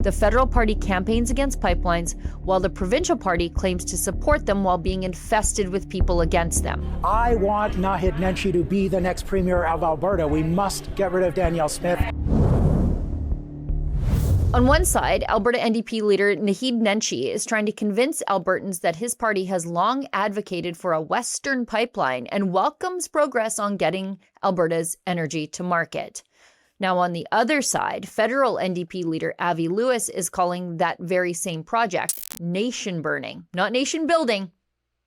The federal party campaigns against pipelines, while the provincial party claims to support them while being infested with people against them. I want Naheed Nenshi to be the next premier of Alberta. We must get rid of Danielle Smith. On one side, Alberta NDP leader Naheed Nenshi is trying to convince Albertans that his party has long advocated for a Western pipeline and welcomes progress on getting Alberta's energy to market. Now, on the other side, federal NDP leader Avi Lewis is calling that very same project nation burning, not nation building,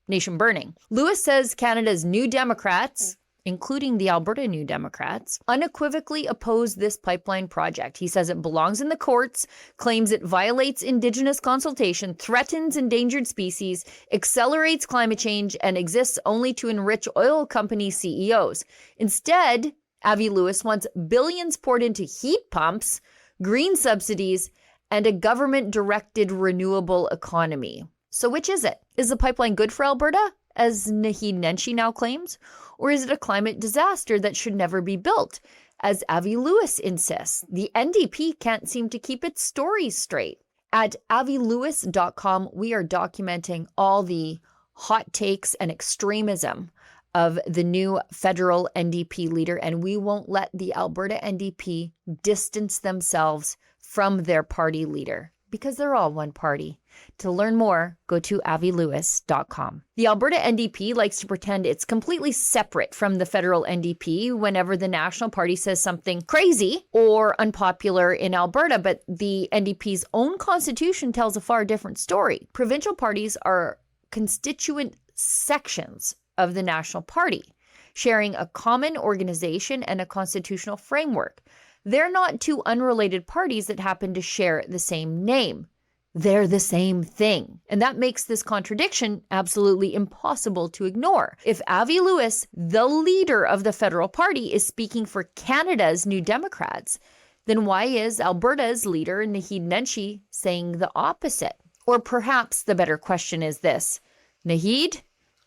nation burning. Lewis says Canada's New Democrats, including the Alberta New Democrats, unequivocally oppose this pipeline project. He says it belongs in the courts, claims it violates Indigenous consultation, threatens endangered species, accelerates climate change, and exists only to enrich oil company CEOs. Instead, Avi Lewis wants billions poured into heat pumps, green subsidies, and a government-directed renewable economy. So which is it? Is the pipeline good for Alberta, as Naheed Nenshi now claims? Or is it a climate disaster that should never be built, as Avi Lewis insists? The NDP can't seem to keep its story straight. At avilewis.com, we are documenting all the hot takes and extremism of the new federal NDP leader, and we won't let the Alberta NDP distance themselves from their party leader, because they're all one party. To learn more, go to avilewis.com. The Alberta NDP likes to pretend it's completely separate from the federal NDP whenever the National Party says something crazy or unpopular in Alberta, but the NDP's own constitution tells a far different story. Provincial parties are constituent sections of the National Party, sharing a common organization and a constitutional framework. They're not two unrelated parties that happen to share the same name. They're the same thing. And that makes this contradiction absolutely impossible to ignore. If Avi Lewis, the leader of the federal party, is speaking for Canada's New Democrats, then why is Alberta's leader, Naheed Nenshi, saying the opposite? Or perhaps the better question is this: Naheed,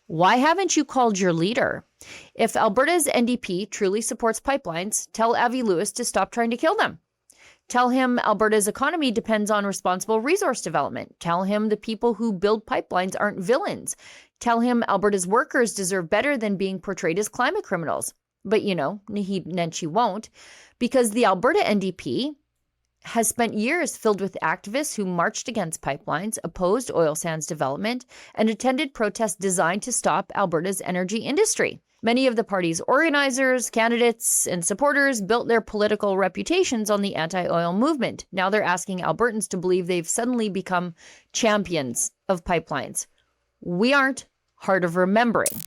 why haven't you called your leader? If Alberta's NDP truly supports pipelines, tell Avi Lewis to stop trying to kill them. Tell him Alberta's economy depends on responsible resource development. Tell him the people who build pipelines aren't villains. Tell him Alberta's workers deserve better than being portrayed as climate criminals. But Naheed Nenshi won't, because the Alberta NDP has spent years filled with activists who marched against pipelines, opposed oil sands development, and attended protests designed to stop Alberta's energy industry. Many of the party's organizers, candidates, and supporters built their political reputations on the anti-oil movement. Now they're asking Albertans to believe they've suddenly become champions of pipelines. We aren't. Hard of remembering.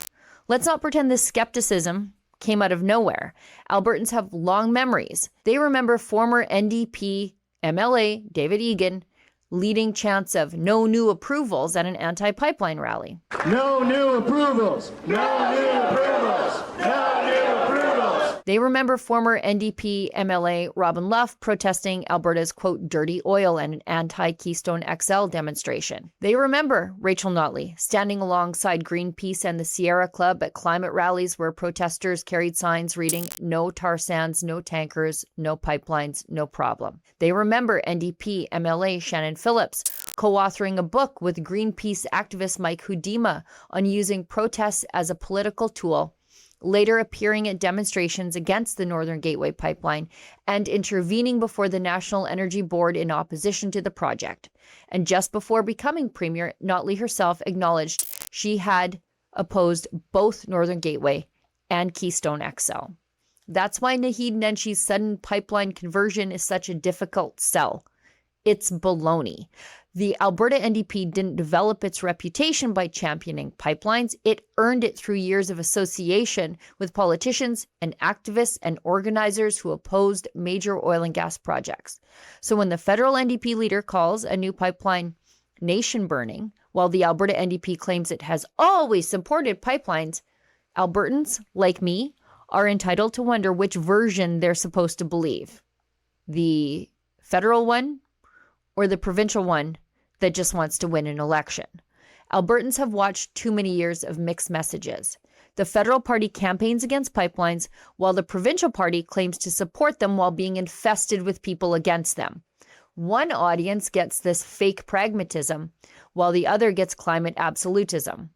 Let's not pretend this skepticism came out of nowhere. Albertans have long memories. They remember former NDP MLA David Egan leading chants of no new approvals at an anti-pipeline rally. No new approvals! No new approvals! No new approvals! They remember former NDP MLA Robin Luff protesting Alberta's, quote, dirty oil and an anti-Keystone XL demonstration. They remember Rachel Notley standing alongside Greenpeace and the Sierra Club at climate rallies where protesters carried signs reading, no tar sands, no tankers, no pipelines, no problem. They remember NDP MLA Shannon Phillips co-authoring a book with Greenpeace activist Mike Hudima on using protests as a political tool, later appearing at demonstrations against the Northern Gateway pipeline and intervening before the National Energy Board in opposition to the project. And just before becoming premier, Notley herself acknowledged she had opposed both Northern Gateway and Keystone XL. That's why Naheed Nenshi's sudden pipeline conversion is such a difficult sell. It's baloney. The Alberta NDP didn't develop its reputation by championing pipelines. It earned it through years of association with politicians and activists and organizers who opposed major oil and gas projects. So when the federal NDP leader calls a new pipeline nation burning, while the Alberta NDP claims it has always supported pipelines, Albertans, like me, are entitled to wonder which version they're supposed to believe. The federal one or the provincial one that just wants to win an election. Albertans have watched too many years of mixed messages. The federal party campaigns against pipelines, while the provincial party claims to support them while being infested with people against them. One audience gets this fake pragmatism, while the other gets climate absolutism.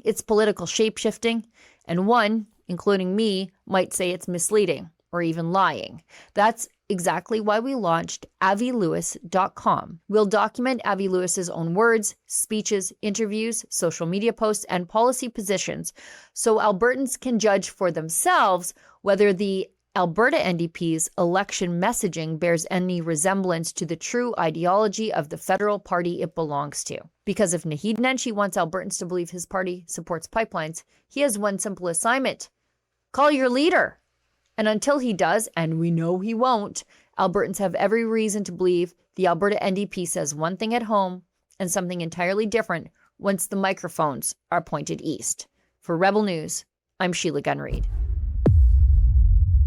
It's political shape-shifting, and one, including me, might say it's misleading or even lying. That's exactly why we launched avilewis.com. We'll document Avi Lewis's own words, speeches, interviews, social media posts, and policy positions so Albertans can judge for themselves whether the Alberta NDP's election messaging bears any resemblance to the true ideology of the federal party it belongs to. Because if Naheed Nenshi wants Albertans to believe his party supports pipelines, he has one simple assignment: call your leader. And until he does, and we know he won't, Albertans have every reason to believe the Alberta NDP says one thing at home and something entirely different once the microphones are pointed east. For Rebel News, I'm Sheila Gunn Reid.